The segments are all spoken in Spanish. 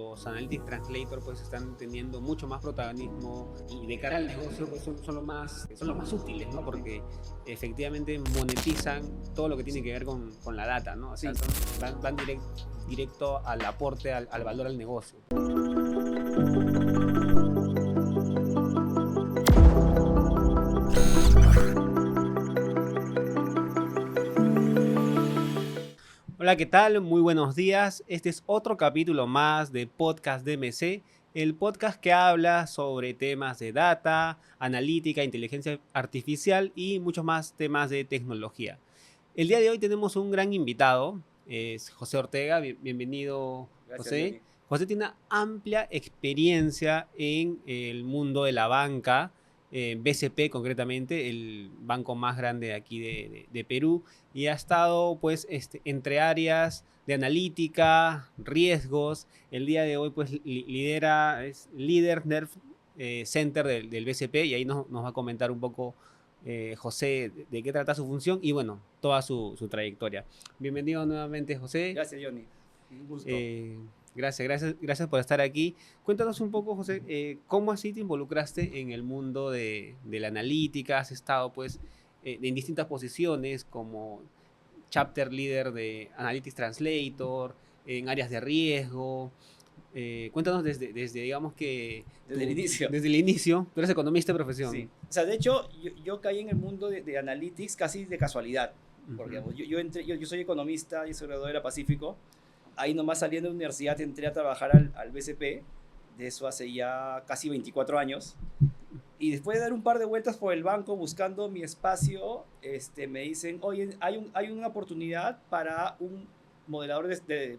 Los Analytics Translator pues están teniendo mucho más protagonismo y de cara al negocio pues son los más útiles, ¿no? Porque efectivamente monetizan todo lo que tiene que ver con la data, ¿no? O sea, Sí. van directo al aporte, al valor al negocio. Hola, ¿qué tal? Muy buenos días. Este es otro capítulo más de Podcast DMC, el podcast que habla sobre temas de data, analítica, inteligencia artificial y muchos más temas de tecnología. El día de hoy tenemos un gran invitado, es José Ortega. Bienvenido, Gracias, José. Johnny. José tiene una amplia experiencia en el mundo de la banca, BCP concretamente, el banco más grande aquí de Perú, y ha estado pues entre áreas de analítica, riesgos. El día de hoy pues es líder Nerf Center del BCP, y ahí nos va a comentar un poco José de qué trata su función y bueno, toda su trayectoria. Bienvenido nuevamente, José. Gracias, Johnny. Un gusto. Eh, gracias por estar aquí. Cuéntanos un poco, José, cómo así te involucraste en el mundo de la analítica. Has estado pues en distintas posiciones como chapter leader de Analytics Translator, en áreas de riesgo. Cuéntanos digamos que Desde el inicio. desde el inicio. Tú eres economista de profesión. Sí. O sea, de hecho, yo caí en el mundo de Analytics casi de casualidad. Porque Ujú. digamos, yo soy economista y soy graduado de la Pacífico. Ahí nomás saliendo de la universidad entré a trabajar al BCP. De eso hace ya casi 24 años. Y después de dar un par de vueltas por el banco buscando mi espacio, me dicen, oye, hay una oportunidad para un modelador de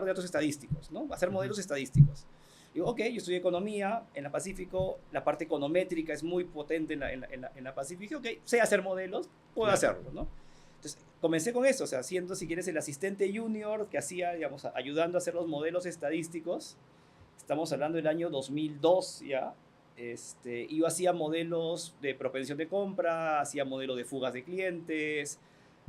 datos estadísticos, ¿no? Hacer Ujú. modelos estadísticos. Digo, ok, yo estudié economía en la Pacífico, la parte econométrica es muy potente en la Pacífico, ok, sé hacer modelos, puedo Claro. hacerlo, ¿no? Entonces, comencé con eso, o sea, siendo, si quieres, el asistente junior que hacía, digamos, ayudando a hacer los modelos estadísticos. Estamos hablando del año 2002 ya. Yo hacía modelos de propensión de compra, hacía modelos de fugas de clientes,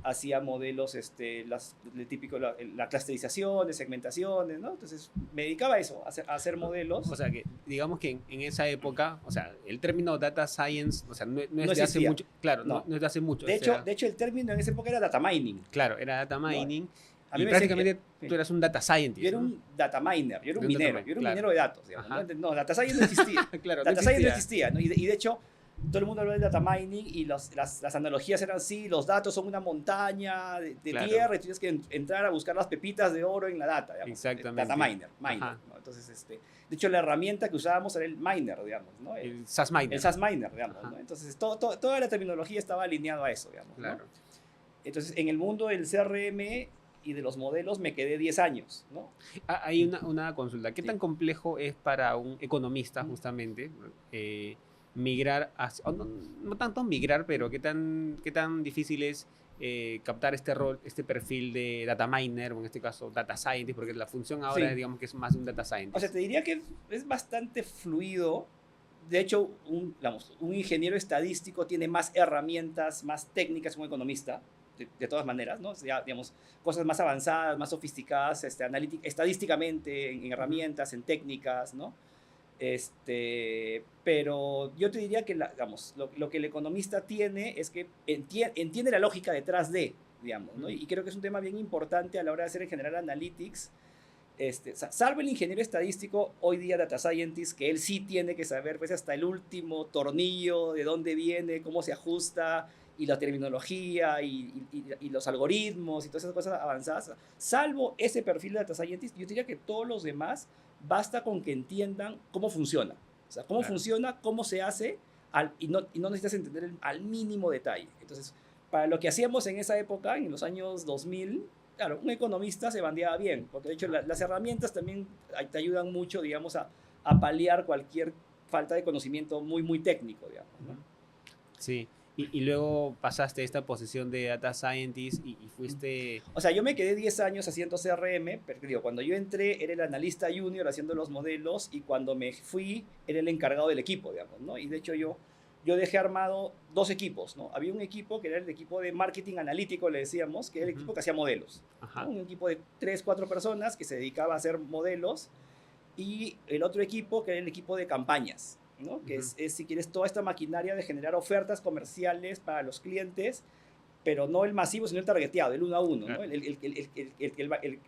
hacía modelos, el típico, la clusterización, de segmentaciones, ¿no? Entonces me dedicaba a eso, a hacer O modelos. sea, que digamos que en esa época, o sea, el término data science, o sea, no No es de hace existía, mucho, claro, no. no es de hace mucho, De o hecho, sea, de hecho, el término en esa época era data mining, claro, era data ¿no? mining A mí y me decían que prácticamente tú eras un data yo scientist, era ¿no? un data miner, De un data miner, yo era un claro. minero de datos, digamos, ¿no? Ajá. No, data science no existía. Claro, no Data science no existía. existía, ¿no? Y de hecho, todo el mundo hablaba de data mining y las analogías eran así, los datos son una montaña de Claro, tierra y tienes que entrar a buscar las pepitas de oro en la data, digamos. Data exactamente. miner, Ajá. ¿no? Entonces, de hecho, la herramienta que usábamos era el miner, digamos, ¿no? El SAS El miner. SAS miner, digamos, Ajá. ¿no? Entonces, toda la terminología estaba alineada a eso, digamos, ¿no? Claro. Entonces, en el mundo del CRM y de los modelos me quedé 10 años, ¿no? Hay una consulta. ¿Qué Sí. tan complejo es para un economista justamente migrar, o no tanto migrar, pero qué tan difícil es captar este rol, este perfil de data miner, o en este caso data scientist, porque la función ahora Sí. digamos que es más de un data O sea, scientist? te diría que es bastante fluido. De hecho, un ingeniero estadístico tiene más herramientas, más técnicas que un economista, de todas maneras, ¿no? O sea, digamos, cosas más avanzadas, más sofisticadas, estadísticamente, en Ujú. herramientas, en técnicas, ¿no? Pero yo te diría que, digamos, lo que el economista tiene es que entiende la lógica detrás de, digamos, ¿no? Ujú. Y creo que es un tema bien importante a la hora de hacer en general analytics. Salvo el ingeniero estadístico, hoy día data scientist, que él sí tiene que saber pues, hasta el último tornillo, de dónde viene, cómo se ajusta, y la terminología, y los algoritmos, y todas esas cosas avanzadas. Salvo ese perfil de data scientist, yo diría que todos los demás basta con que entiendan cómo funciona. O sea, cómo Claro. funciona, cómo se hace, y no necesitas entender al mínimo detalle. Entonces, para lo que hacíamos en esa época, en los años 2000, claro, un economista se bandeaba bien, porque de hecho Ajá. las herramientas también te ayudan mucho, digamos, a paliar cualquier falta de conocimiento muy, muy técnico, digamos, ¿no? Ujú. Sí. Y luego pasaste esta posición de data scientist y fuiste... O sea, yo me quedé 10 años haciendo CRM, pero digo, cuando yo entré era el analista junior haciendo los modelos y cuando me fui era el encargado del equipo, digamos, ¿no? Y de hecho yo yo dejé armado dos equipos, ¿no? Había un equipo que era el equipo de marketing analítico, le decíamos, que era el equipo que hacía modelos, ¿no? Un equipo de 3, 4 personas que se dedicaba a hacer modelos, y el otro equipo que era el equipo de campañas, ¿no? Que es, si quieres, toda esta maquinaria de generar ofertas comerciales para los clientes, pero no el masivo, sino el targeteado, el uno a uno, ¿no?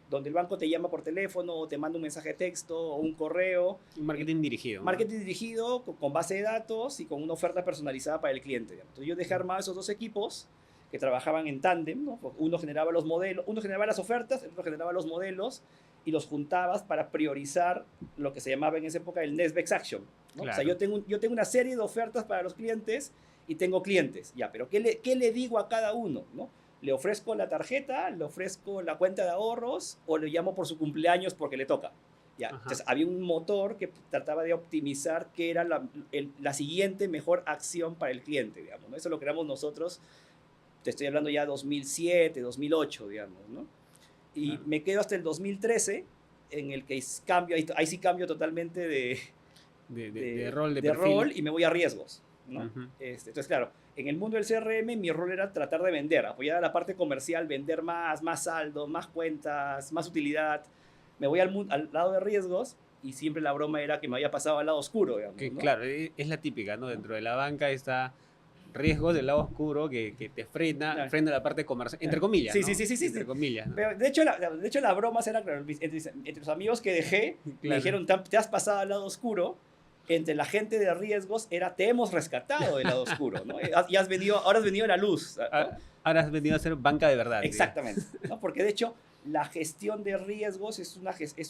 Donde el banco te llama por teléfono o te manda un mensaje de texto o un correo. Un marketing dirigido. Marketing dirigido con base de datos y con una oferta personalizada para el cliente, digamos. Entonces yo dejé armados esos dos equipos que trabajaban en tándem, ¿no? Uno generaba los modelos, uno generaba las ofertas, el otro generaba los modelos y los juntabas para priorizar lo que se llamaba en esa época el Next Best Action, ¿no? Claro. O sea, yo tengo una serie de ofertas para los clientes y tengo clientes, ya, pero ¿qué le digo a cada uno, ¿no? ¿Le ofrezco la tarjeta, le ofrezco la cuenta de ahorros o le llamo por su cumpleaños porque le toca? Ya. Entonces había un motor que trataba de optimizar qué era la siguiente mejor acción para el cliente, digamos, ¿no? Eso lo creamos nosotros, te estoy hablando ya 2007, 2008, digamos, ¿no? Y me quedo hasta el 2013, en el que cambio, ahí sí cambio totalmente de rol, de rol, y me voy a riesgos, ¿no? Entonces, claro, en el mundo del CRM mi rol era tratar de vender, apoyar a la parte comercial, vender más saldo, más cuentas, más utilidad. Me voy al lado de riesgos y siempre la broma era que me había pasado al lado oscuro, digamos, ¿no? Claro, es la típica, ¿no? Dentro de la banca está riesgos del lado oscuro que te frena la parte comercial, entre comillas, sí, ¿no? Sí. Entre comillas, ¿no? Pero de hecho las bromas eran, claro, entre los amigos que dejé, me dijeron, te has pasado al lado oscuro. Entre la gente de riesgos era, te hemos rescatado del lado oscuro, ¿no? Y ahora has venido a la luz, ¿no? Ahora has venido a ser banca de verdad. Exactamente, ¿no? Porque de hecho la gestión de riesgos es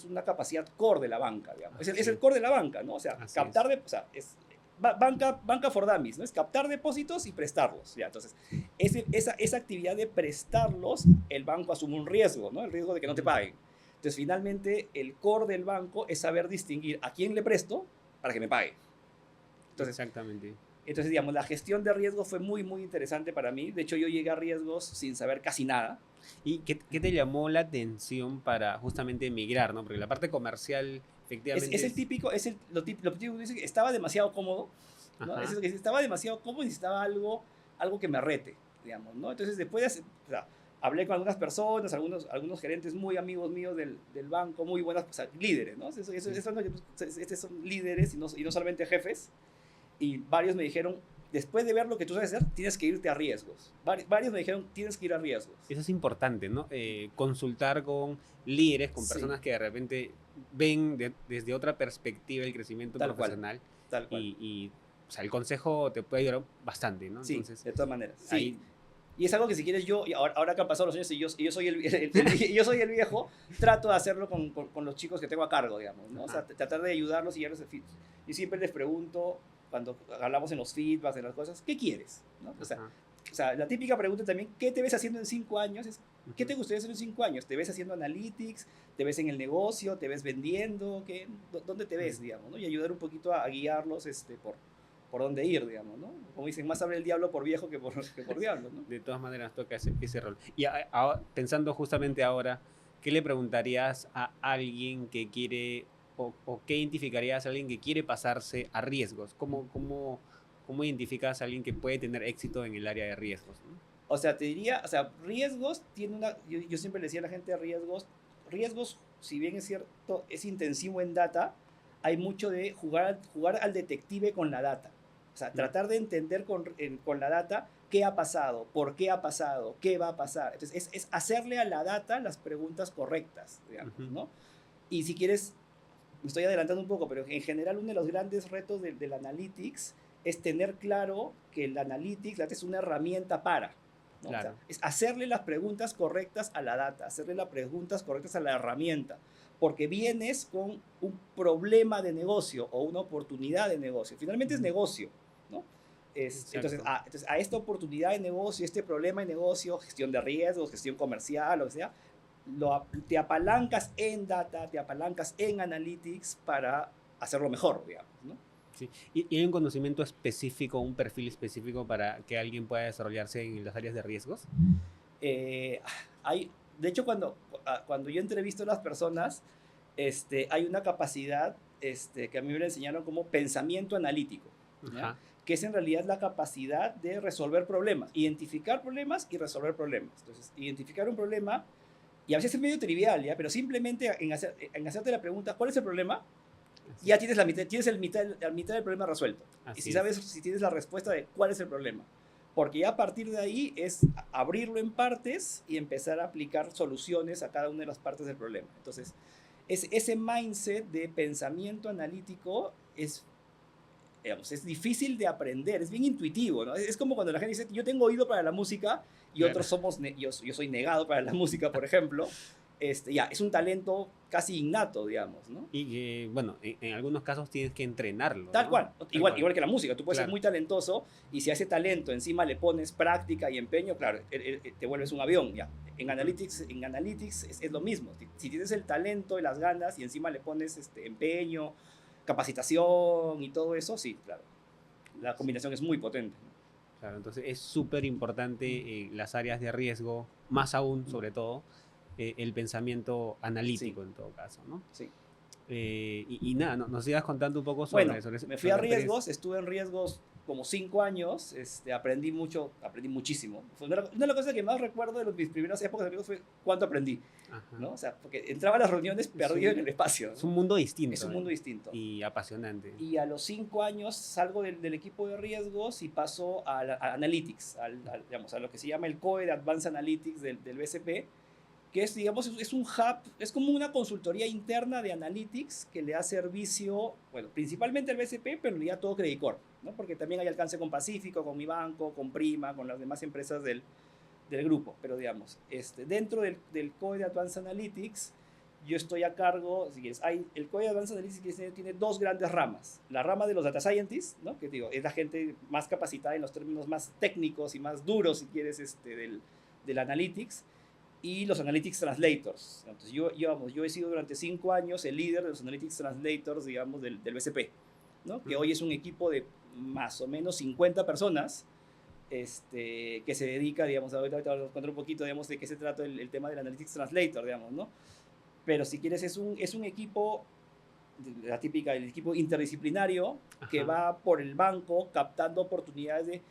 una capacidad core de la banca, digamos. Es el core de la banca, ¿no? O sea, captar, o sea, es banca for dummies, ¿no? Es captar depósitos y prestarlos, ¿ya? Entonces, esa actividad de prestarlos, el banco asume un riesgo, ¿no? El riesgo de que no te paguen. Entonces, finalmente, el core del banco es saber distinguir a quién le presto para que me pague. Entonces, exactamente. Entonces, digamos, la gestión de riesgos fue muy, muy interesante para mí. De hecho, yo llegué a riesgos sin saber casi nada. ¿Y qué te llamó la atención para justamente emigrar, ¿no? Porque la parte comercial, efectivamente... Es el típico, lo típico que dice que estaba demasiado cómodo, ¿no? Estaba demasiado cómodo y necesitaba algo que me rete, digamos, ¿no? Entonces, después de o sea, hablé con algunas personas, algunos gerentes muy amigos míos del banco, muy buenas, o sea, líderes, ¿no? Estos son líderes y no solamente jefes. Y varios me dijeron, después de ver lo que tú sabes hacer, tienes que irte a riesgos. Varios me dijeron, tienes que ir a riesgos. Eso es importante, ¿no? Consultar con líderes, con personas que de repente ven desde otra perspectiva el crecimiento profesional. Tal cual. Y o sea, el consejo te puede ayudar bastante, ¿no? Sí, entonces, de todas maneras. Sí. Ahí... Y es algo que si quieres ahora que han pasado los años y yo soy el viejo, trato de hacerlo con los chicos que tengo a cargo, digamos, ¿no? O sea, tratar de ayudarlos y llevarlos a feed. Y siempre les pregunto, cuando hablamos en los feedbacks, en las cosas, ¿qué quieres? ¿No? O sea, la típica pregunta también, ¿qué te ves haciendo en 5 años? Es, ¿qué te gustaría hacer en 5 años? ¿Te ves haciendo analytics? ¿Te ves en el negocio? ¿Te ves vendiendo? ¿Dónde te ves, digamos, ¿no? Y ayudar un poquito a guiarlos por dónde ir, digamos, ¿no? Como dicen, más sabe el diablo por viejo que por diablo, ¿no? De todas maneras toca ese rol. Y pensando justamente ahora, ¿qué le preguntarías a alguien que quiere o qué identificarías a alguien que quiere pasarse a riesgos? ¿Cómo identificas a alguien que puede tener éxito en el área de riesgos, ¿no? O sea, te diría, o sea, riesgos tiene yo siempre le decía a la gente de riesgos, si bien es cierto, es intensivo en data, hay mucho de jugar al detective con la data. O sea, tratar de entender con la data qué ha pasado, por qué ha pasado, qué va a pasar. Entonces, es hacerle a la data las preguntas correctas, digamos, ¿no? Y si quieres, me estoy adelantando un poco, pero en general uno de los grandes retos del Analytics es tener claro que el Analytics es una herramienta para, ¿no? Claro. O sea, es hacerle las preguntas correctas a la data, hacerle las preguntas correctas a la herramienta, porque vienes con un problema de negocio o una oportunidad de negocio. Finalmente es negocio, ¿no? Entonces, a esta oportunidad de negocio, este problema de negocio, gestión de riesgos, gestión comercial, lo que sea, te apalancas en data, te apalancas en analytics para hacerlo mejor, digamos, ¿no? Sí. ¿Y hay un conocimiento específico, un perfil específico para que alguien pueda desarrollarse en las áreas de riesgos? De hecho, cuando yo entrevisto a las personas, hay una capacidad que a mí me la enseñaron como pensamiento analítico, ¿ya? que es en realidad la capacidad de resolver problemas, identificar problemas y resolver problemas. Entonces, identificar un problema, y a veces es medio trivial, ¿ya? Pero simplemente en hacerte la pregunta, ¿cuál es el problema? Así Ya tienes la mitad del problema resuelto. Y si Así sabes, es. si tienes la respuesta de cuál es el problema. Porque ya a partir de ahí es abrirlo en partes y empezar a aplicar soluciones a cada una de las partes del problema. Entonces, ese mindset de pensamiento analítico es, digamos, es difícil de aprender, es bien intuitivo, ¿no? Es como cuando la gente dice, yo tengo oído para la música y Claro. otros yo soy negado para la música, por ejemplo. Ya, es un talento casi innato, digamos, ¿no? Y que, bueno, en algunos casos tienes que entrenarlo, Tal ¿no? cual, Tal igual, cual. igual que la música, tú puedes ser Claro. muy talentoso y si a ese talento encima le pones práctica y empeño, claro, te vuelves un avión, ya. En Analytics es lo mismo, si tienes el talento y las ganas y encima le pones empeño, capacitación y todo eso, sí, claro, la combinación es muy potente. Claro, entonces es súper importante las áreas de riesgo, más aún, sobre todo, el pensamiento Sí, analítico en todo caso, ¿no? sí. Y nada, nos sigas contando un poco Bueno, sobre me fui a la experiencia. riesgos, estuve en riesgos como 5 años, aprendí mucho, aprendí muchísimo. Fue una de las cosas que más recuerdo de mis primeras épocas de riesgos fue cuánto aprendí, Ajá. ¿no? O sea, porque entraba a las reuniones perdido en el espacio, Es un ¿no? mundo distinto. Es un mundo distinto. Y apasionante. Y a los 5 años salgo del equipo de riesgos y paso a Analytics, digamos, a lo que se llama el COE de Advanced Analytics del BCP, que es, digamos, es un hub, es como una consultoría interna de Analytics que le da servicio, bueno, principalmente al BCP, pero ya todo Credit Corp, ¿no? Porque también hay alcance con Pacífico, con mi banco, con Prima, con las demás empresas del grupo. Pero digamos, dentro del COE de Advanced Analytics, yo estoy a cargo, si quieres, el COE de Advanced Analytics tiene dos grandes ramas. La rama de los Data Scientists, ¿no? Que digo, es la gente más capacitada en los términos más técnicos y más duros, si quieres, del Analytics, y los Analytics Translators. Entonces, yo he sido durante 5 años el líder de los Analytics Translators, digamos, del BCP, ¿no? Que hoy es un equipo de más o menos 50 personas, que se dedica, digamos, ahorita vamos a contar un poquito, digamos, de qué se trata el tema del Analytics Translator, digamos, ¿no? Pero si quieres, es un equipo, la típica, el equipo interdisciplinario, que Ajá. va por el banco captando oportunidades de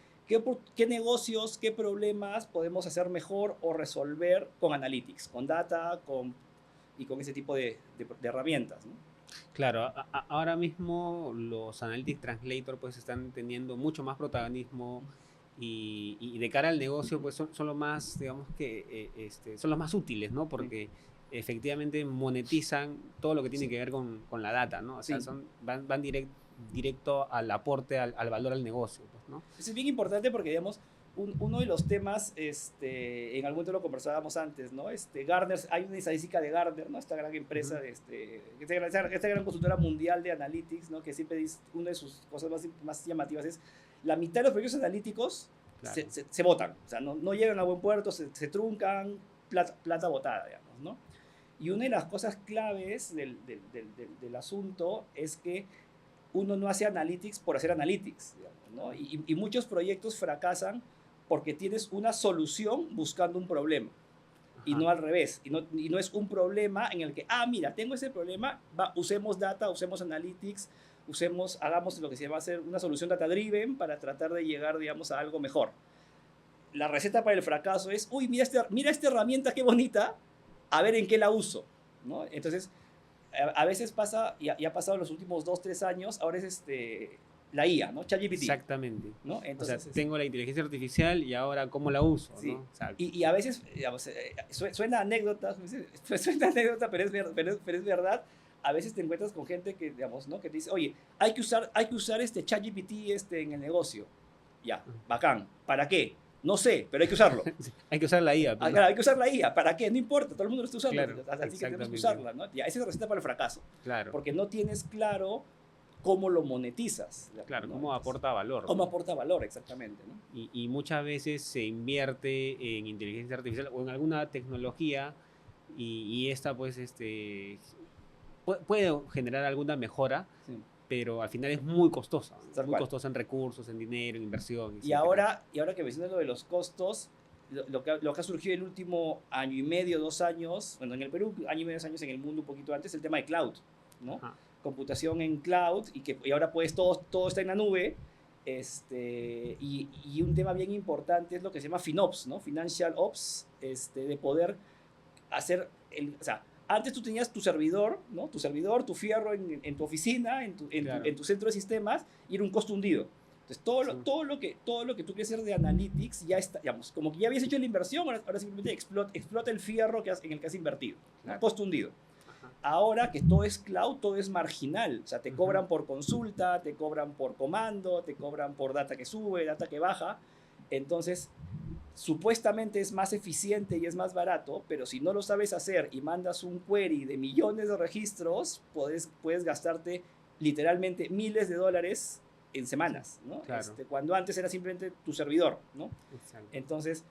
qué negocios, qué problemas podemos hacer mejor o resolver con Analytics, con data y con ese tipo de herramientas, ¿no? Claro, ahora mismo los Analytics Translator pues están teniendo mucho más protagonismo y de cara al negocio pues son los más, digamos que, son los más útiles, ¿no? Porque efectivamente monetizan todo lo que tiene Sí. que ver con la data, ¿no? O sea, Sí. van directo al aporte, al valor al negocio, pues, ¿no? Eso es bien importante porque, digamos, uno de los temas, en algún momento lo conversábamos antes, ¿no? Gartner, hay una estadística de Gartner, ¿no? Esta gran empresa, esta gran consultora mundial de analytics, ¿no? Que siempre dice, una de sus cosas más llamativas es, la mitad de los proyectos analíticos Claro. se botan, o sea, no llegan a buen puerto, se truncan, plata botada, digamos, ¿no? Y una de las cosas claves del asunto es que uno no hace analytics por hacer analytics, digamos, ¿no? Y muchos proyectos fracasan porque tienes una solución buscando un problema. Y Ajá. no al revés. Y no es un problema en el que, mira, tengo ese problema, usemos data, usemos analytics, hagamos lo que se llama hacer una solución data-driven para tratar de llegar, digamos, a algo mejor. La receta para el fracaso es, uy, mira esta herramienta, qué bonita, a ver en qué la uso, ¿no? Entonces, a veces pasa, y ha pasado en los últimos 2, 3 años, ahora es la IA, ¿no? ChatGPT. Exactamente. ¿No? Entonces, o sea, tengo la inteligencia artificial y ahora cómo la uso, sí. ¿no? O sea, Y a veces, digamos, suena anécdota, pero es verdad. A veces te encuentras con gente que, digamos, ¿no? Que te dice, oye, hay que usar ChatGPT en el negocio. Ya, bacán. ¿Para qué? No sé, pero hay que usarlo. hay que usar la IA. Claro, hay que usar la IA. ¿Para qué? No importa, todo el mundo lo está usando. Claro, Así que tenemos que exactamente. usarla, ¿no? Ya, esa es la receta para el fracaso. Claro. Porque no tienes claro cómo lo monetizas. Claro, ¿no? cómo aporta valor. Cómo ¿no? aporta valor, exactamente. ¿No? Y muchas veces se invierte en inteligencia artificial o en alguna tecnología y esta pues puede generar alguna mejora, Sí. pero al final es muy costosa. Tal Muy cual. costosa en recursos, en dinero, en inversión. Y ahora que mencionas lo de los costos, lo que ha surgido el último año y medio, 2 años, bueno, en el Perú, año y medio, 2 años, en el mundo un poquito antes, el tema de cloud, ¿no? Ajá. Computación en cloud y ahora pues todo está en la nube Y un tema bien importante es lo que se llama FinOps, ¿no? Financial Ops, de poder hacer, o sea, antes tú tenías tu servidor, ¿no? Tu servidor, tu fierro en tu oficina, Claro. en tu centro de sistemas, y era un costo hundido. Entonces, Sí. todo lo que tú quieres hacer de analytics ya está, digamos, como que ya habías hecho la inversión, ahora simplemente explota el fierro en el que has invertido, ¿no? Claro. Costo hundido. Ajá. Ahora que todo es cloud, todo es marginal. O sea, te Ujú. cobran por consulta, te cobran por comando, te cobran por data que sube, data que baja. Entonces, supuestamente es más eficiente y es más barato, pero si no lo sabes hacer y mandas un query de millones de registros, puedes gastarte literalmente miles de dólares en semanas, ¿no? Claro. Cuando antes era simplemente tu servidor, ¿no? Exacto. Entonces,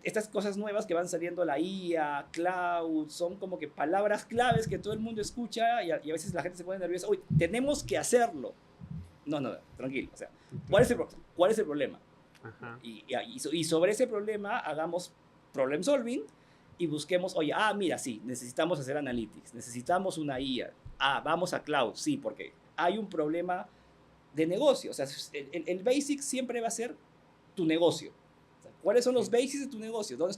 estas cosas nuevas que van saliendo, la IA, cloud, son como que palabras claves que todo el mundo escucha y a veces la gente se pone nerviosa. Uy, tenemos que hacerlo. No, no, tranquilo. O sea, ¿cuál es el problema? Ajá. Y sobre ese problema hagamos problem solving y busquemos, oye, mira, sí, necesitamos hacer analytics, necesitamos una IA. Vamos a cloud, sí, porque hay un problema de negocio. O sea, el basic siempre va a ser tu negocio. O sea, ¿cuáles son los basics de tu negocio? ¿Dónde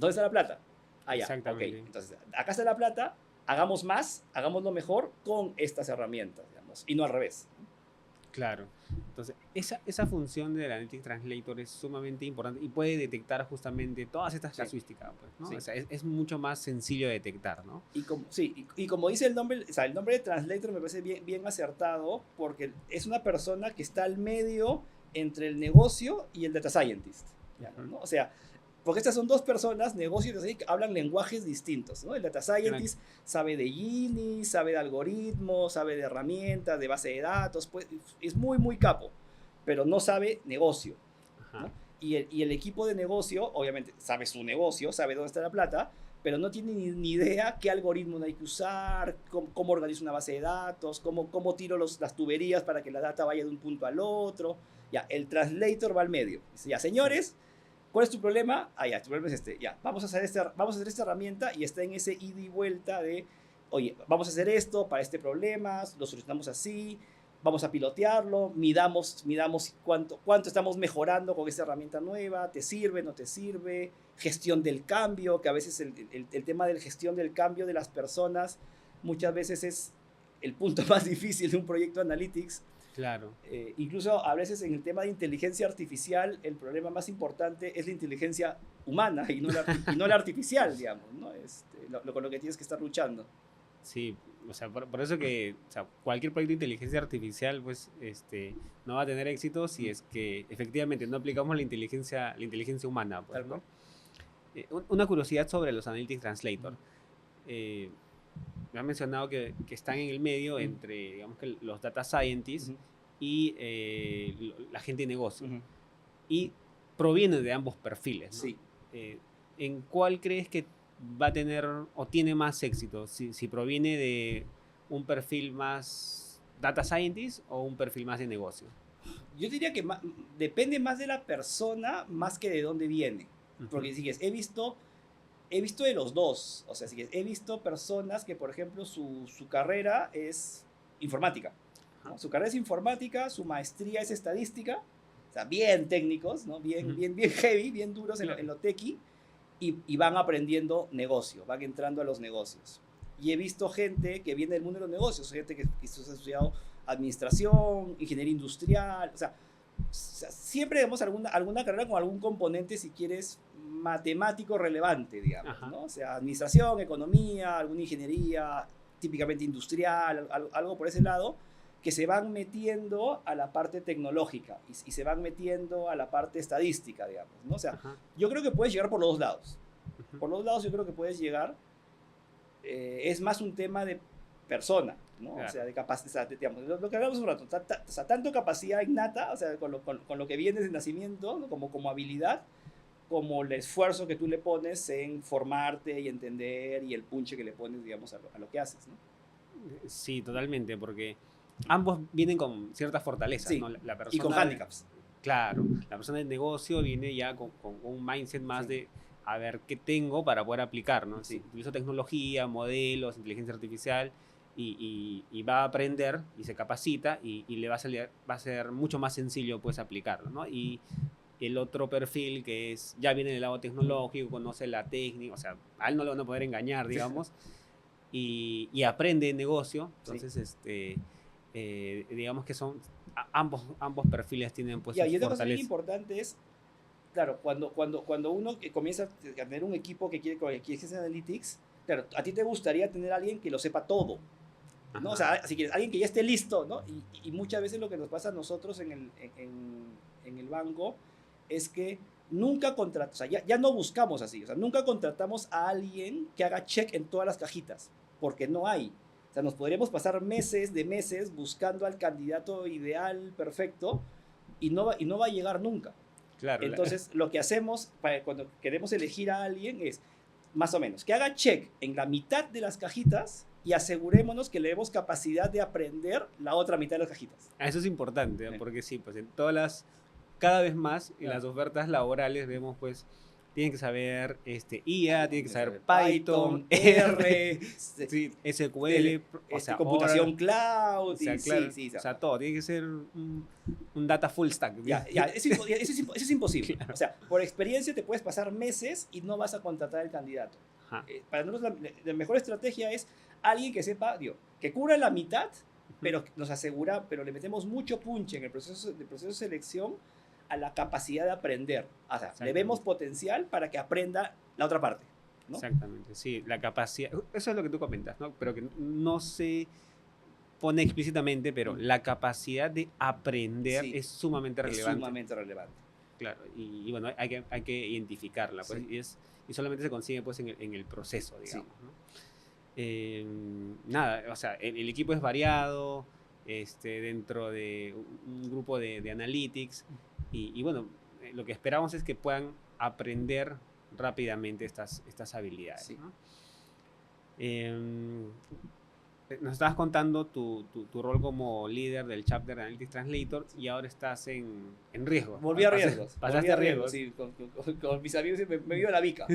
está la plata? Ya, Exactamente. ok. Entonces, acá está la plata, hagamos más, hagámoslo mejor con estas herramientas, digamos, y no al revés. Claro. Entonces, esa función del Analytic Translator es sumamente importante y puede detectar justamente todas estas casuísticas, pues, ¿no? Sí. O sea, es mucho más sencillo de detectar, ¿no? Y como dice el nombre, o sea, el nombre de Translator me parece bien, bien acertado porque es una persona que está al medio entre el negocio y el data scientist, ¿no? O sea, porque estas son dos personas, negocio y data scientist, que hablan lenguajes distintos, ¿no? El data scientist sabe de Gini, sabe de algoritmos, sabe de herramientas, de base de datos, pues es muy, muy capo, pero no sabe negocio, ¿no? Y el equipo de negocio, obviamente, sabe su negocio, sabe dónde está la plata, pero no tiene ni idea qué algoritmo hay que usar, cómo organizo una base de datos, cómo tiro las tuberías para que la data vaya de un punto al otro. Ya, el translator va al medio. Dice, ya, señores, ¿cuál es tu problema? Ya, tu problema es este. Ya, vamos a hacer esta herramienta y está en ese ida y vuelta de, oye, vamos a hacer esto para este problema, lo solucionamos así, vamos a pilotearlo, midamos cuánto estamos mejorando con esta herramienta nueva, ¿te sirve, no te sirve? Gestión del cambio, que a veces el tema de la gestión del cambio de las personas muchas veces es el punto más difícil de un proyecto de analytics. Claro. Incluso a veces en el tema de inteligencia artificial, el problema más importante es la inteligencia humana y no la artificial, digamos, ¿no? Con lo que tienes que estar luchando. Sí, o sea, por eso que, o sea, cualquier proyecto de inteligencia artificial, pues, no va a tener éxito si es que efectivamente no aplicamos la inteligencia humana, pues, ¿no? Una curiosidad sobre los Analytics Translator. Me han mencionado que están en el medio entre, digamos, que los data scientists y la gente de negocio. Y provienen de ambos perfiles, ¿no? Sí. ¿En cuál crees que va a tener o tiene más éxito? Si proviene de un perfil más data scientist o un perfil más de negocio. Yo diría que depende más de la persona más que de dónde viene. Porque si he visto de los dos. O sea, he visto personas que, por ejemplo, su carrera es informática, ¿no? Su carrera es informática, su maestría es estadística. O sea, bien técnicos, ¿no? Bien heavy, bien duros en lo techy. Y van aprendiendo negocio, van entrando a los negocios. Y he visto gente que viene del mundo de los negocios, gente que ha estudiado administración, ingeniería industrial, o sea siempre vemos alguna carrera con algún componente, si quieres, matemático relevante, digamos, ¿no? O sea, administración, economía, alguna ingeniería, típicamente industrial, algo por ese lado, que se van metiendo a la parte tecnológica y se van metiendo a la parte estadística, digamos, ¿no? O sea, yo creo que puedes llegar por los dos lados. Por los dos lados yo creo que puedes llegar. Es más un tema de persona, ¿no? Claro. O sea, de capacidad, digamos, lo que hablamos un rato, o sea, tanto capacidad innata, o sea, con lo que vienes de nacimiento, ¿no? como habilidad, como el esfuerzo que tú le pones en formarte y entender y el punche que le pones, digamos, a lo que haces, ¿no? Sí, totalmente, porque ambos vienen con ciertas fortalezas, sí, ¿no? La persona, y con handicaps. Claro, la persona del negocio viene ya con un mindset más de a ver qué tengo para poder aplicar, ¿no? Sí. Utilizo tecnología, modelos, inteligencia artificial, y va a aprender y se capacita y le va a ser mucho más sencillo pues aplicarlo, ¿no? Y el otro perfil que ya viene del lado tecnológico, conoce la técnica, o sea, a él no lo van a poder engañar, digamos, y aprende negocio. Entonces, digamos que ambos perfiles tienen pues sus Y otra cosa bien fortalezas. importante es, claro, cuando uno comienza a tener un equipo que quiere hacer analytics, claro, a ti te gustaría tener a alguien que lo sepa todo, ¿no? O sea, si quieres, alguien que ya esté listo, ¿no? Y muchas veces lo que nos pasa a nosotros en el banco es que nunca contratamos, o sea, ya no buscamos así, o sea, nunca contratamos a alguien que haga check en todas las cajitas, porque no hay. O sea, nos podríamos pasar meses de meses buscando al candidato ideal, perfecto, y no va a llegar nunca. Claro. Entonces, lo que hacemos cuando queremos elegir a alguien es, más o menos, que haga check en la mitad de las cajitas y asegurémonos que le demos capacidad de aprender la otra mitad de las cajitas. Eso es importante, porque sí, pues en cada vez más en las ofertas laborales vemos pues tienen que saber IA, tienen que saber Python, R, sí, SQL, o sea, computación cloud, o sea, claro, o sea, todo, tiene que ser un data full stack. Eso es imposible. Claro. O sea, por experiencia te puedes pasar meses y no vas a contratar al candidato. Para nosotros la mejor estrategia es alguien que sepa, que cubra la mitad, pero nos asegura, pero le metemos mucho punch en el proceso de selección a la capacidad de aprender. O sea, le vemos potencial para que aprenda la otra parte, ¿no? Exactamente, sí, la capacidad, eso es lo que tú comentas, ¿no? Pero que no se pone explícitamente, pero la capacidad de aprender es sumamente relevante. Es sumamente relevante. Claro, y bueno, hay que identificarla, pues, y solamente se consigue pues en el proceso, digamos, ¿no? Nada, o sea, el equipo es variado, dentro de un grupo de analytics, y bueno, lo que esperamos es que puedan aprender rápidamente estas habilidades, ¿no? Nos estabas contando tu rol como líder del chapter de Analytics Translator y ahora estás en riesgos. Volví a riesgos. Pasaste a riesgos. Sí, con mis amigos me dio la bica.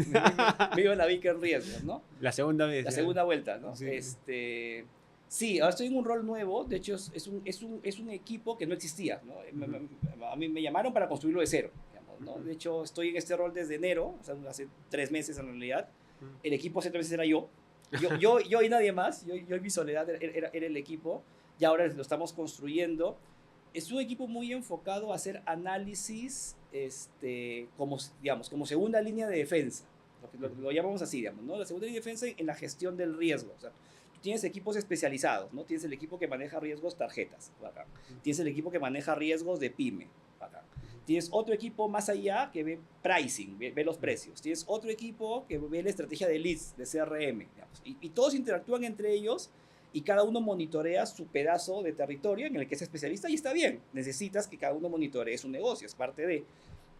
Me dio la bica en riesgos, ¿no? La segunda vez. La segunda vuelta, ¿no? Sí. Sí, ahora estoy en un rol nuevo. De hecho, es un equipo que no existía, ¿no? A mí me llamaron para construirlo de cero, digamos, ¿no? De hecho, estoy en este rol desde enero, o sea, hace 3 meses en realidad. El equipo hace 3 meses era yo. Yo y nadie más, yo y mi soledad era el equipo, y ahora lo estamos construyendo. Es un equipo muy enfocado a hacer análisis como segunda línea de defensa, lo llamamos así, digamos, ¿no? La segunda línea de defensa en la gestión del riesgo. O sea, tú tienes equipos especializados, ¿no? Tienes el equipo que maneja riesgos tarjetas, acá. Tienes el equipo que maneja riesgos de pyme, acá. Tienes otro equipo más allá que ve pricing, ve los precios. Tienes otro equipo que ve la estrategia de leads, de CRM. Digamos. Y todos interactúan entre ellos y cada uno monitorea su pedazo de territorio en el que es especialista y está bien. Necesitas que cada uno monitoree su negocio, es parte de...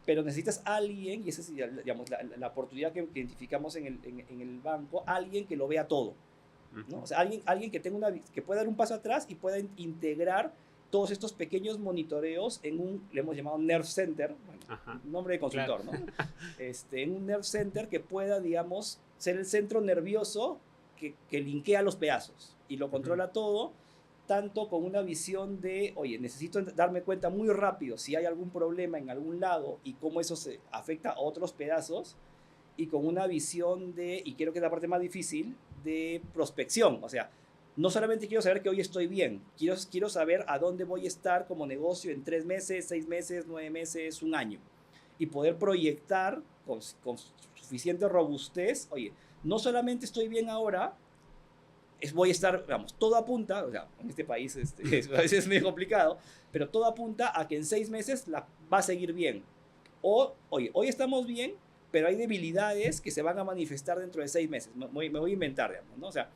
Pero necesitas a alguien, y esa es digamos, la oportunidad que identificamos en el banco, alguien que lo vea todo, ¿no? O sea, alguien que pueda dar un paso atrás y pueda integrar todos estos pequeños monitoreos le hemos llamado Nerve Center, bueno, nombre de consultor, claro, ¿no? En un Nerve Center que pueda, digamos, ser el centro nervioso que linkea los pedazos y lo controla todo, tanto con una visión de, oye, necesito darme cuenta muy rápido si hay algún problema en algún lado y cómo eso se afecta a otros pedazos, y con una visión y creo que es la parte más difícil, de prospección, o sea, no solamente quiero saber que hoy estoy bien, quiero saber a dónde voy a estar como negocio en 3 meses, 6 meses, 9 meses, un año. Y poder proyectar con suficiente robustez, oye, no solamente estoy bien ahora, voy a estar, digamos, todo apunta, o sea, en este país a veces es medio complicado, pero todo apunta a que en 6 meses va a seguir bien. O, oye, hoy estamos bien, pero hay debilidades que se van a manifestar dentro de 6 meses. Me voy a inventar, digamos, ¿no? O sea,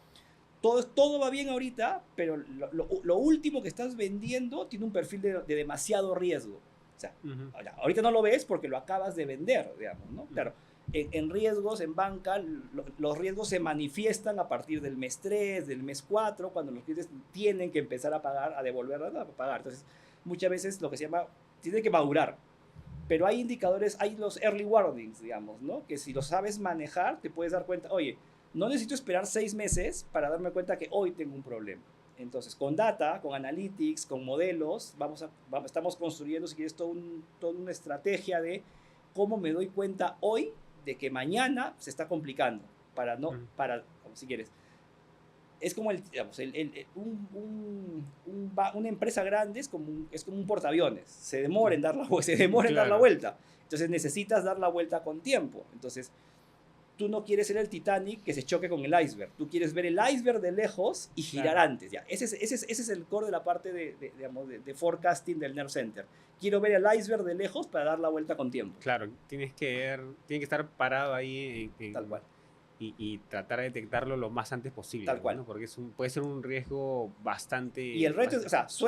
todo va bien ahorita, pero lo último que estás vendiendo tiene un perfil de demasiado riesgo. O sea, ahorita no lo ves porque lo acabas de vender, digamos, ¿no? Claro, en riesgos, en banca, los riesgos se manifiestan a partir del mes 3, del mes 4, cuando los clientes tienen que empezar a pagar, a devolver, a pagar. Entonces, muchas veces lo que se llama, tiene que madurar. Pero hay indicadores, hay los early warnings, digamos, ¿no? Que si los sabes manejar, te puedes dar cuenta, oye, no necesito esperar 6 meses para darme cuenta que hoy tengo un problema. Entonces, con data, con analytics, con modelos, estamos construyendo, si quieres, toda una estrategia de cómo me doy cuenta hoy de que mañana se está complicando. Si quieres, es como una empresa grande es como un portaaviones. Se demora en dar la vuelta. Entonces necesitas dar la vuelta con tiempo. Entonces tú no quieres ser el Titanic que se choque con el iceberg. Tú quieres ver el iceberg de lejos y girar antes. Ya. Ese es el core de la parte de forecasting del Nerve Center. Quiero ver el iceberg de lejos para dar la vuelta con tiempo. Claro, tiene que estar parado ahí Tal cual. Y tratar de detectarlo lo más antes posible. Tal cual. ¿No? Porque puede ser un riesgo bastante... Y el reto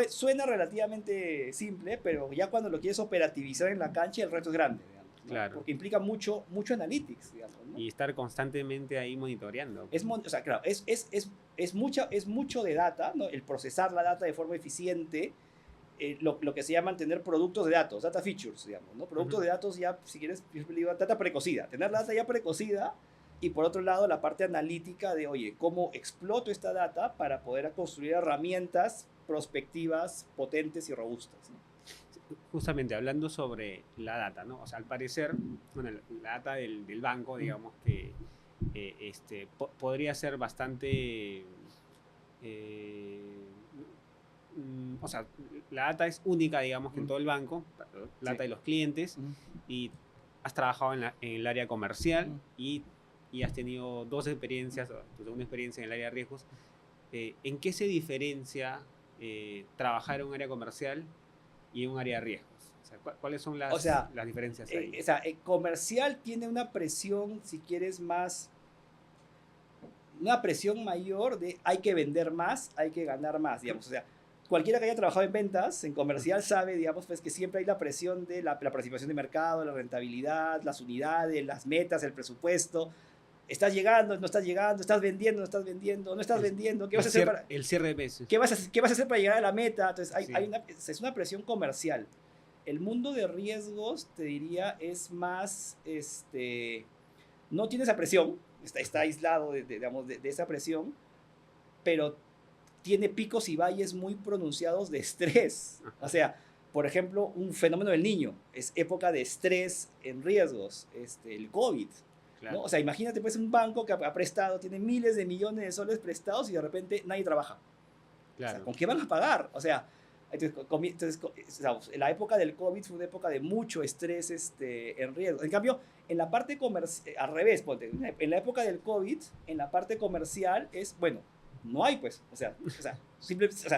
suena relativamente simple, pero ya cuando lo quieres operativizar en la cancha, el reto es grande. Digamos, ¿no? Claro. Porque implica mucho analytics, digamos, ¿no? Y estar constantemente ahí monitoreando. Es mucho de data, ¿no? El procesar la data de forma eficiente, lo que se llama tener productos de datos, data features, digamos, ¿no? Productos de datos ya, si quieres, data precocida. Tener la data ya precocida. Y por otro lado, la parte analítica de, oye, ¿cómo exploto esta data para poder construir herramientas prospectivas, potentes y robustas, ¿no? Justamente hablando sobre la data, ¿no? O sea, al parecer, bueno, la data del banco, digamos que podría ser bastante... o sea, la data es única, digamos, que en todo el banco, la data de los clientes, y has trabajado en el área comercial y has tenido dos experiencias, tu segunda experiencia en el área de riesgos. ¿En qué se diferencia trabajar en un área comercial y en un área de riesgos? O sea, ¿cuáles son las diferencias ahí? Comercial tiene una presión, si quieres, una presión mayor de hay que vender más, hay que ganar más, digamos. O sea, cualquiera que haya trabajado en ventas, en comercial, sabe, digamos, pues, que siempre hay la presión de la participación de mercado, la rentabilidad, las unidades, las metas, el presupuesto. Estás llegando, no estás llegando, estás vendiendo, no estás vendiendo, no estás vendiendo. ¿Qué vas a hacer para el cierre de meses? ¿Qué vas a hacer para llegar a la meta? Entonces, es una presión comercial. El mundo de riesgos, te diría, es más, no tiene esa presión, está aislado de esa presión, pero tiene picos y valles muy pronunciados de estrés. O sea, por ejemplo, un fenómeno del niño, es época de estrés en riesgos, el COVID. Claro. ¿No? O sea, imagínate pues un banco que ha prestado, tiene miles de millones de soles prestados y de repente nadie trabaja. Claro. O sea, ¿con qué van a pagar? O sea, la época del COVID fue una época de mucho estrés en riesgo. En cambio, en la parte comercial, al revés, en la época del COVID, en la parte comercial no hay pues,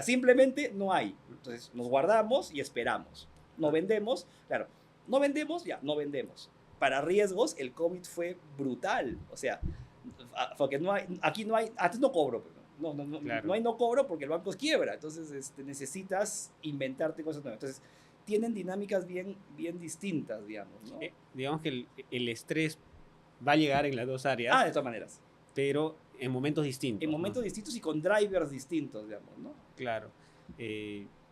simplemente no hay. Entonces nos guardamos y esperamos. No vendemos, claro, no vendemos, no vendemos. Para riesgos, el COVID fue brutal. O sea, porque antes no cobro. Claro. No hay no cobro porque el banco es quiebra. Entonces necesitas inventarte cosas nuevas. Entonces tienen dinámicas bien distintas, digamos, ¿no? Digamos que el estrés va a llegar en las dos áreas. De todas maneras. Pero en momentos distintos. En momentos distintos y con drivers distintos, digamos, ¿no? Claro.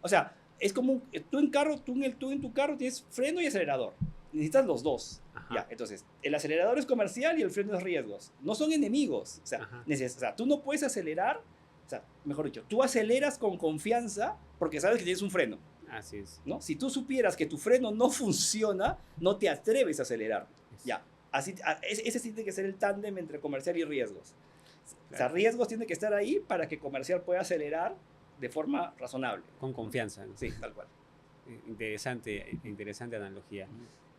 O sea, es como tú en tu carro tienes freno y acelerador. Necesitas los dos. Ya, entonces, el acelerador es comercial y el freno es riesgos. No son enemigos. O sea, tú no puedes acelerar. O sea, mejor dicho, tú aceleras con confianza porque sabes que tienes un freno. Así es. ¿No? Si tú supieras que tu freno no funciona, no te atreves a acelerar. Ya. Ese tiene que ser el tándem entre comercial y riesgos. Claro. O sea, riesgos tiene que estar ahí para que comercial pueda acelerar de forma razonable. Con confianza, ¿no? Sí, tal cual. Interesante analogía.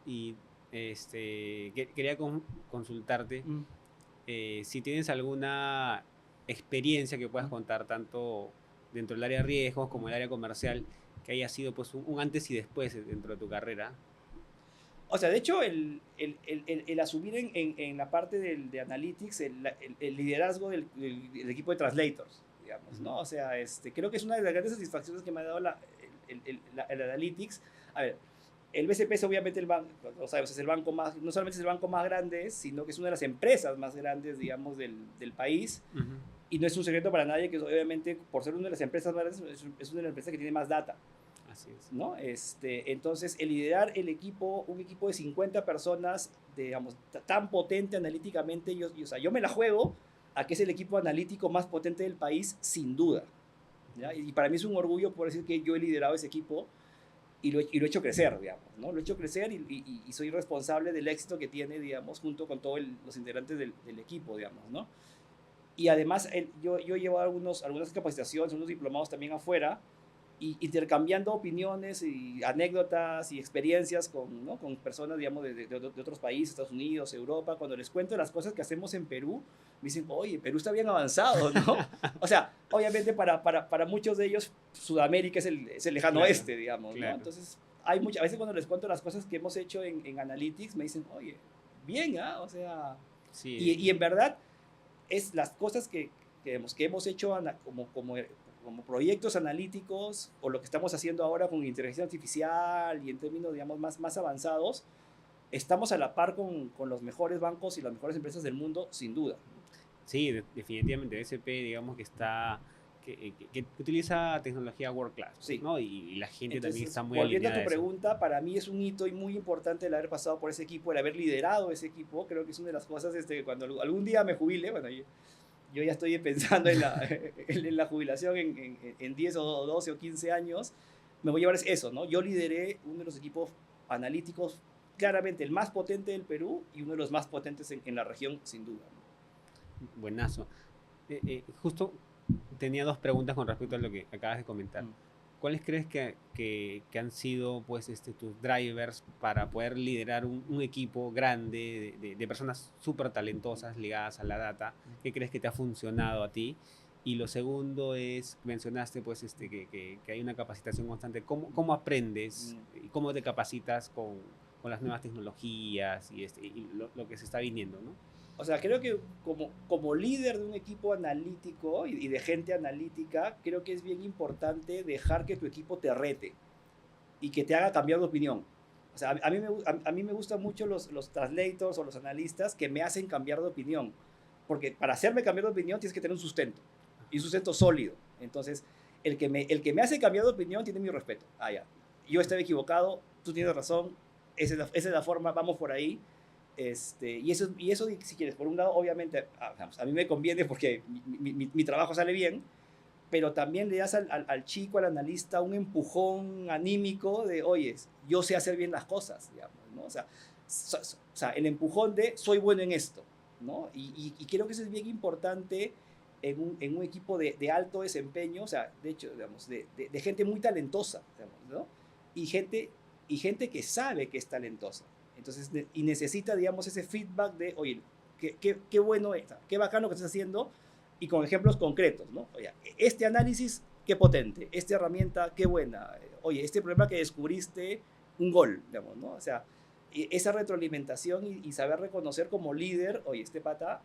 Y quería consultarte si tienes alguna experiencia que puedas contar tanto dentro del área de riesgos como el área comercial que haya sido pues un antes y después dentro de tu carrera. O sea, de hecho, el asumir en la parte de analytics el liderazgo del equipo de translators, digamos, ¿no? O sea, creo que es una de las grandes satisfacciones que me ha dado el analytics. A ver, el BCP es obviamente el banco, o sea, es el banco más, no solamente es el banco más grande, sino que es una de las empresas más grandes, digamos, del país. Y no es un secreto para nadie que obviamente, por ser una de las empresas más grandes, es una de las empresas que tiene más data. Así es. ¿No? Entonces, el liderar un equipo de 50 personas, digamos, tan potente analíticamente, yo me la juego a que es el equipo analítico más potente del país, sin duda. ¿Ya? Y para mí es un orgullo poder decir que yo he liderado ese equipo y lo he hecho crecer, digamos, ¿no? Lo he hecho crecer y soy responsable del éxito que tiene, digamos, junto con todos los integrantes del equipo, digamos, ¿no? Y además, yo llevo algunas capacitaciones, unos diplomados también afuera, y intercambiando opiniones y anécdotas y experiencias con, ¿no? con personas, digamos, de otros países, Estados Unidos, Europa. Cuando les cuento las cosas que hacemos en Perú, me dicen, oye, Perú está bien avanzado, ¿no? O sea, obviamente para muchos de ellos, Sudamérica es el lejano Claro, oeste, digamos, ¿no? claro. Entonces, a veces cuando les cuento las cosas que hemos hecho en Analytics, me dicen, oye, bien, ¿ah? O sea, Sí, y en verdad, es las cosas que hemos hecho como proyectos analíticos o lo que estamos haciendo ahora con inteligencia artificial y en términos, digamos, más avanzados, estamos a la par con los mejores bancos y las mejores empresas del mundo, sin duda. sí, definitivamente BCP, digamos que está, que utiliza tecnología world class, Sí. ¿no? Y la gente también Entonces, está muy volviendo a alineada tu a eso. pregunta, para mí es un hito y muy importante el haber pasado por ese equipo, el haber liderado ese equipo. Creo que es una de las cosas que cuando algún día me jubile, bueno, yo ya estoy pensando en en la jubilación en 10 o 12 o 15 años, me voy a llevar eso, ¿no? Yo lideré uno de los equipos analíticos, claramente el más potente del Perú y uno de los más potentes en la región, sin duda, ¿no? Buenazo. Justo tenía dos preguntas con respecto a lo que acabas de comentar. Mm. ¿Cuáles crees que han sido pues, tus drivers para poder liderar un equipo grande de personas súper talentosas ligadas a la data? ¿Qué crees que te ha funcionado a ti? Y lo segundo es, mencionaste pues, que hay una capacitación constante. ¿Cómo aprendes y cómo te capacitas con las nuevas tecnologías y lo que se está viniendo, ¿no? O sea, creo que como líder de un equipo analítico y de gente analítica, creo que es bien importante dejar que tu equipo te rete y que te haga cambiar de opinión. O sea, a mí me gustan mucho los translators o los analistas que me hacen cambiar de opinión. Porque para hacerme cambiar de opinión tienes que tener un sustento. Y un sustento sólido. Entonces, el que me hace cambiar de opinión tiene mi respeto. Ah, ya. Yo estaba equivocado, tú tienes razón, esa es la forma, vamos por ahí. Y eso, si quieres, por un lado, obviamente, a mí me conviene porque mi trabajo sale bien, pero también le das al chico, al analista, un empujón anímico de, oye, yo sé hacer bien las cosas, digamos, ¿no? O sea, el empujón de, soy bueno en esto, ¿no? Y creo que eso es bien importante en un equipo de alto desempeño, o sea, de hecho, digamos, de gente muy talentosa, digamos, ¿no? Y gente que sabe que es talentosa. Entonces, y necesita, digamos, ese feedback de, oye, qué bueno, qué bacano que estás haciendo, y con ejemplos concretos, ¿no? Oye, este análisis, qué potente, esta herramienta, qué buena, oye, este problema que descubriste, un gol, digamos, ¿no? O sea, esa retroalimentación y saber reconocer como líder, oye, este pata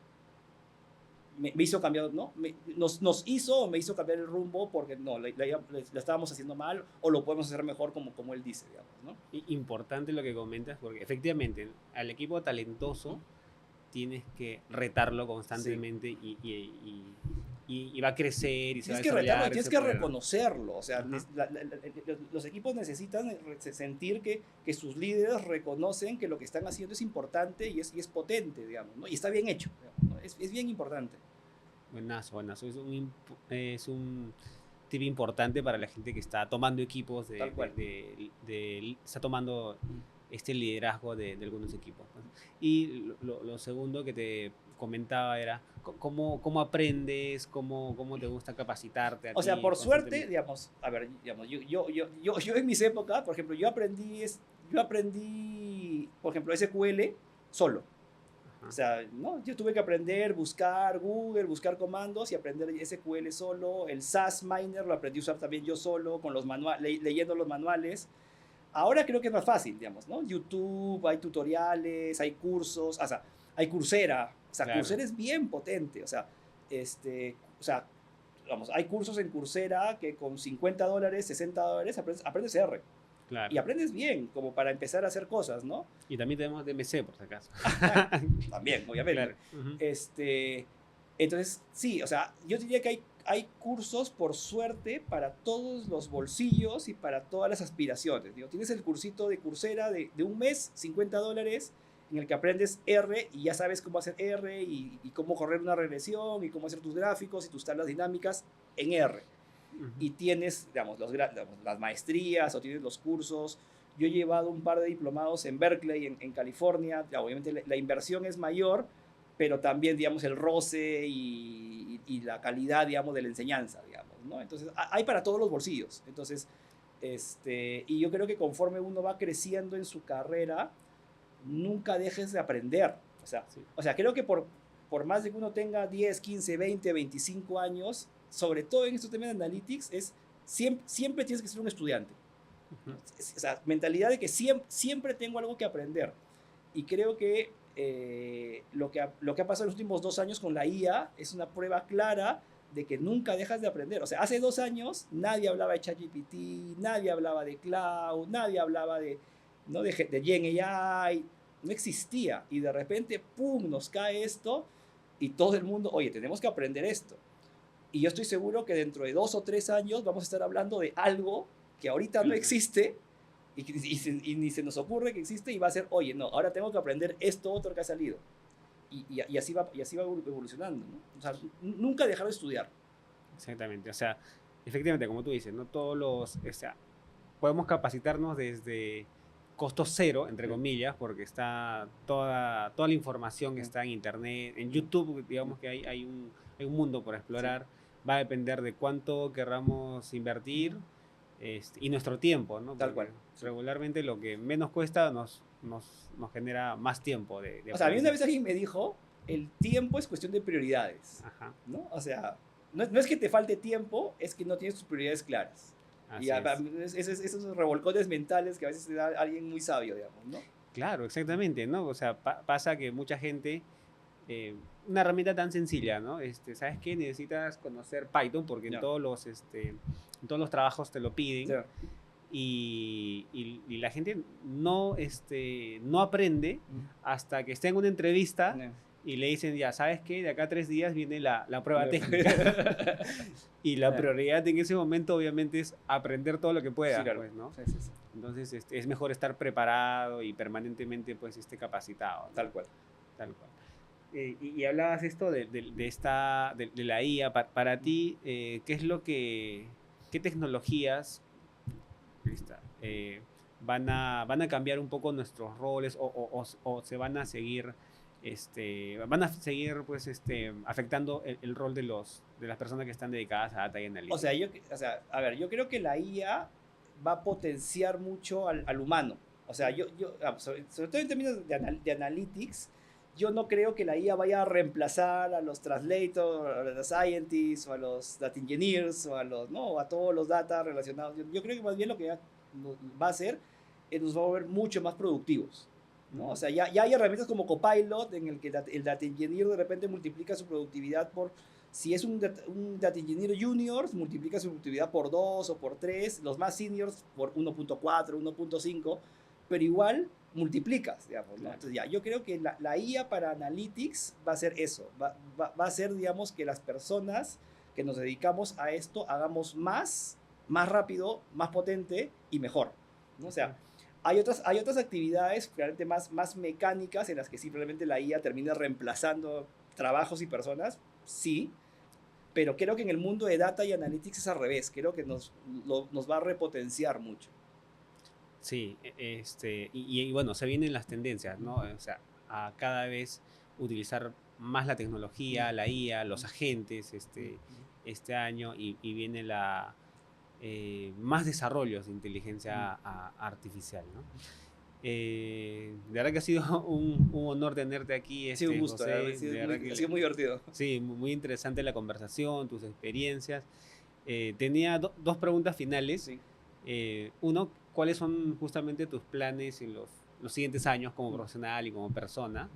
me hizo cambiar, ¿no? Nos hizo o me hizo cambiar el rumbo porque no, la estábamos haciendo mal o lo podemos hacer mejor como él dice, digamos, ¿no? Importante lo que comentas, porque efectivamente al equipo talentoso tienes que retarlo Sí. constantemente y va a crecer y se va a Tienes que retarlo y desarrollar tienes ese que poder. reconocerlo. O sea, Ajá. los equipos necesitan sentir que sus líderes reconocen que lo que están haciendo es importante y es potente, digamos, ¿no? Y está bien hecho, digamos, ¿no? Es bien importante. Buenazo, buenazo. Es un tip importante para la gente que está tomando equipos, Tal cual. está tomando este liderazgo de algunos equipos, ¿no? Y lo segundo que te comentaba era cómo aprendes, cómo te gusta capacitarte a O sea, ti por suerte, constantemente. digamos, a ver, digamos, yo en mis épocas, por ejemplo, yo aprendí, por ejemplo, SQL solo. O Ajá, sea, ¿no? Yo tuve que aprender, buscar Google, buscar comandos y aprender SQL solo. El SAS Miner lo aprendí a usar también yo solo, con los leyendo los manuales. Ahora creo que es más fácil, digamos, ¿no? YouTube, hay tutoriales, hay cursos, o sea, hay Coursera. O sea, claro, Coursera es bien potente. O sea, vamos, hay cursos en Coursera que con $50, $60 aprendes R. claro. Y aprendes bien, como para empezar a hacer cosas, ¿no? Y también tenemos DMC, por si acaso. También, obviamente. Claro. Ujú. Entonces, sí, o sea, yo diría que hay cursos, por suerte, para todos los bolsillos y para todas las aspiraciones. Digo, tienes el cursito de Coursera de un mes, $50, en el que aprendes R y ya sabes cómo hacer R y cómo correr una regresión y cómo hacer tus gráficos y tus tablas dinámicas en R. Y tienes, digamos, las maestrías o tienes los cursos. Yo he llevado un par de diplomados en Berkeley, en California. Ya, obviamente la inversión es mayor, pero también, digamos, el roce y la calidad, digamos, de la enseñanza, digamos, ¿no? Entonces, hay para todos los bolsillos. Entonces, y yo creo que conforme uno va creciendo en su carrera, nunca dejes de aprender. Sí. O sea creo que por más de que uno tenga 10, 15, 20, 25 años, sobre todo en estos temas de analytics, siempre tienes que ser un estudiante. O sea, mentalidad de que siempre tengo algo que aprender. Y creo que lo que ha pasado en los últimos 2 años con la IA es una prueba clara de que nunca dejas de aprender. O sea, hace 2 años nadie hablaba de ChatGPT, nadie hablaba de cloud, nadie hablaba ¿no? de Gen AI, no existía. Y de repente, ¡pum!, nos cae esto y todo el mundo, oye, tenemos que aprender esto. Y yo estoy seguro que dentro de 2 o 3 años vamos a estar hablando de algo que ahorita no existe y ni se nos ocurre que existe y va a ser, oye, no, ahora tengo que aprender esto otro que ha salido. Y así va evolucionando, ¿no? O sea, nunca dejar de estudiar. Exactamente, o sea, efectivamente, como tú dices, no todos o sea, podemos capacitarnos desde costo cero, entre comillas, porque está toda la información que está en internet, en YouTube, digamos que hay un mundo por explorar, va a depender de cuánto querramos invertir y nuestro tiempo, ¿no? Tal cual. Regularmente lo que menos cuesta nos genera más tiempo de O sea, a mí una vez alguien me dijo, el tiempo es cuestión de prioridades. Ajá. ¿No? O sea, no es que te falte tiempo, es que no tienes tus prioridades claras. Así y esos revolcones mentales que a veces te da alguien muy sabio, digamos, ¿no? Claro, exactamente, ¿no? O sea, pasa que mucha gente, una herramienta tan sencilla, ¿no? ¿Sabes qué? Necesitas conocer Python porque en todos los trabajos te lo piden. Y la gente no aprende hasta que está en una entrevista y le dicen, ya, ¿sabes qué? De acá a 3 días viene la prueba técnica. Y la prioridad en ese momento, obviamente, es aprender todo lo que pueda, claro. pues, ¿no? Sí. Entonces, es mejor estar preparado y permanentemente, pues, capacitado, ¿no? Tal cual. Y hablabas esto de la IA. Para ti, ¿qué tecnologías van a cambiar un poco nuestros roles o se van a seguir pues afectando el rol de las personas que están dedicadas a data y analytics? A ver, yo creo que la IA va a potenciar mucho al humano. O sea, sobre todo en términos de analytics, yo no creo que la IA vaya a reemplazar a los translators, a los scientists, o a los data engineers, o a todos los data relacionados. Yo creo que más bien lo que va a hacer es nos va a volver mucho más productivos, ¿no? O sea, ya hay herramientas como Copilot en el que el data engineer de repente multiplica su productividad si es un data engineer junior, multiplica su productividad por 2 o por 3, los más seniors por 1.4, 1.5, pero igual multiplicas, digamos, ¿no? Entonces yo creo que la IA para Analytics va a ser eso, va a ser, digamos, que las personas que nos dedicamos a esto hagamos más rápido, más potente y mejor, ¿no? O sea, hay otras actividades realmente más mecánicas en las que simplemente la IA termina reemplazando trabajos y personas, sí, pero creo que en el mundo de data y analytics es al revés, creo que nos va a repotenciar mucho. Sí, y bueno, se vienen las tendencias, ¿no? O sea, a cada vez utilizar más la tecnología, la IA, los agentes este año y viene más desarrollos de inteligencia artificial, ¿no? De verdad que ha sido un honor tenerte aquí. Ha sido un gusto, José, ha sido muy divertido. Sí, muy interesante la conversación, tus experiencias. Tenía 2 preguntas finales. Sí. Uno, ¿cuáles son justamente tus planes en los siguientes años como profesional y como persona?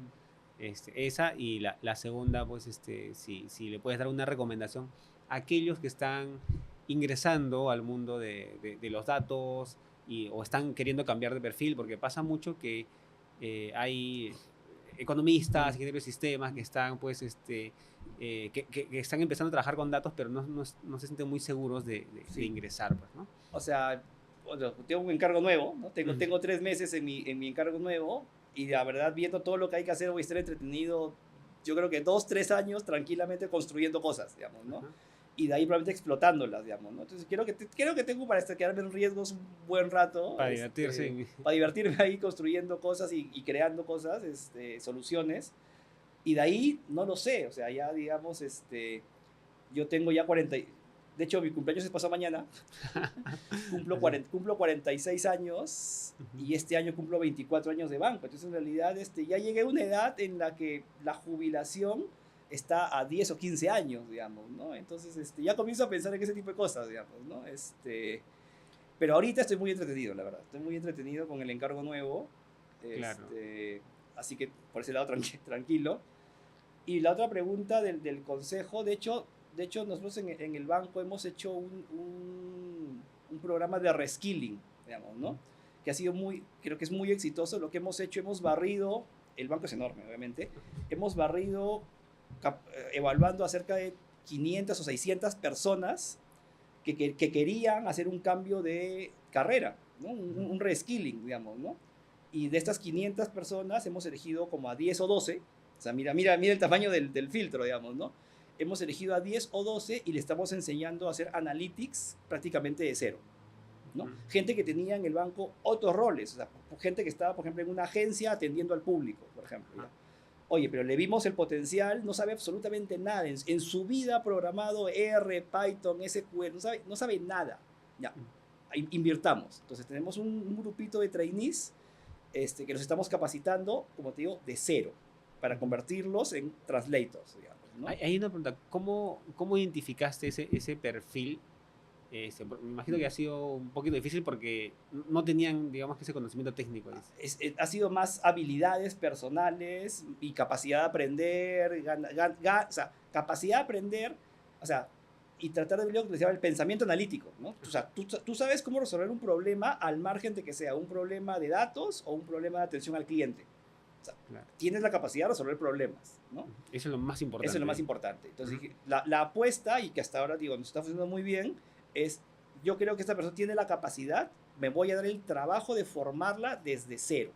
Esa, y la segunda, pues, si le puedes dar una recomendación a aquellos que están ingresando al mundo de los datos o están queriendo cambiar de perfil, porque pasa mucho que hay economistas, ingenieros de sistemas que están, pues, que están empezando a trabajar con datos, pero no se sienten muy seguros de ingresar, pues, ¿no? O sea, tengo un encargo nuevo, ¿no? Tengo 3 meses en mi encargo nuevo y la verdad, viendo todo lo que hay que hacer, voy a estar entretenido, yo creo que 2, 3 años tranquilamente construyendo cosas, digamos, ¿no? Y de ahí probablemente explotándolas, digamos, ¿no? Entonces creo que tengo para quedarme en riesgos un buen rato. Para divertirse. Para divertirme ahí construyendo cosas y creando cosas, soluciones. Y de ahí, no lo sé, o sea, ya digamos, yo tengo ya 40, de hecho mi cumpleaños es pasado mañana, cumplo 46 años y este año cumplo 24 años de banco, entonces en realidad ya llegué a una edad en la que la jubilación está a 10 o 15 años, digamos, ¿no? Entonces ya comienzo a pensar en ese tipo de cosas, digamos, ¿no? Pero ahorita estoy muy entretenido, la verdad, estoy muy entretenido con el encargo nuevo, Claro. así que por ese lado tranquilo. Y la otra pregunta del consejo, de hecho nosotros en el banco hemos hecho un programa de reskilling, digamos, ¿no? Que ha sido creo que es muy exitoso. Lo que hemos hecho, hemos barrido, el banco es enorme, obviamente, hemos barrido evaluando a cerca de 500 o 600 personas que querían hacer un cambio de carrera, ¿no? Un reskilling, digamos, ¿no? Y de estas 500 personas hemos elegido como a 10 o 12. O sea, mira el tamaño del filtro, digamos, ¿no? Hemos elegido a 10 o 12 y le estamos enseñando a hacer analytics prácticamente de cero, ¿no? Gente que tenía en el banco otros roles, o sea, gente que estaba, por ejemplo, en una agencia atendiendo al público, por ejemplo. ¿Ya? Oye, pero le vimos el potencial, no sabe absolutamente nada. En su vida ha programado R, Python, SQL, no sabe nada. Ya, invirtamos. Entonces tenemos un grupito de trainees que los estamos capacitando, como te digo, de cero, para convertirlos en translators, digamos, ¿no? Hay una pregunta, ¿cómo identificaste ese perfil? Me imagino que ha sido un poquito difícil porque no tenían, digamos, que ese conocimiento técnico. Ha sido más habilidades personales y capacidad de aprender, o sea, capacidad de aprender, o sea, y tratar de ver lo que les llama el pensamiento analítico, ¿no? O sea, tú sabes cómo resolver un problema al margen de que sea un problema de datos o un problema de atención al cliente. O sea, claro, tienes la capacidad de resolver problemas, ¿no? Eso es lo más importante. Eso es lo más importante. Entonces, la apuesta, y que hasta ahora, digo, nos está funcionando muy bien, es, yo creo que esta persona tiene la capacidad, me voy a dar el trabajo de formarla desde cero,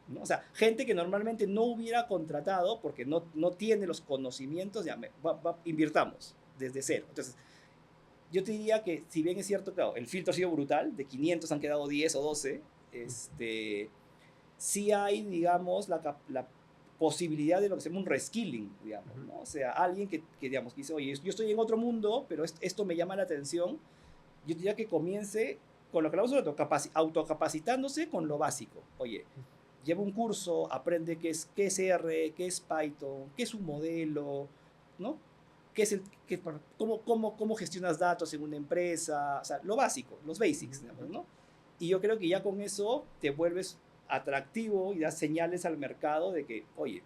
¿no? O sea, gente que normalmente no hubiera contratado porque no tiene los conocimientos, ya invirtamos desde cero. Entonces, yo te diría que, si bien es cierto, claro, el filtro ha sido brutal, de 500 han quedado 10 o 12, sí hay, digamos, la posibilidad de lo que se llama un reskilling, digamos, ¿no? O sea, alguien que digamos, que dice, oye, yo estoy en otro mundo, pero esto me llama la atención. Yo diría que comience con lo que hablamos sobre autocapacitándose con lo básico. Oye, lleva un curso, aprende qué es R, qué es Python, qué es un modelo, ¿no? Cómo gestionas datos en una empresa, o sea, lo básico, los basics, digamos, ¿no? Y yo creo que ya con eso te vuelves atractivo y das señales al mercado de que, oye,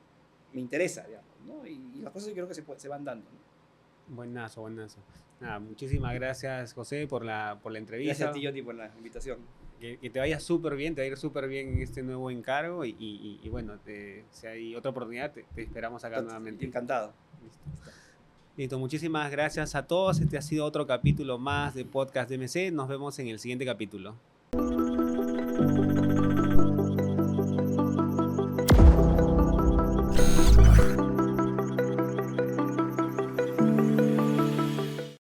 me interesa, digamos, ¿no? Y las cosas yo creo que se van dando, ¿no? Buenazo. Nada, muchísimas gracias, José, por la entrevista. Gracias a ti, Johnny, por la invitación. Que te vaya súper bien, te va a ir súper bien en este nuevo encargo y bueno, si hay otra oportunidad, te esperamos acá nuevamente. Encantado. Listo, muchísimas gracias a todos. Este ha sido otro capítulo más de Podcast DMC. Nos vemos en el siguiente capítulo.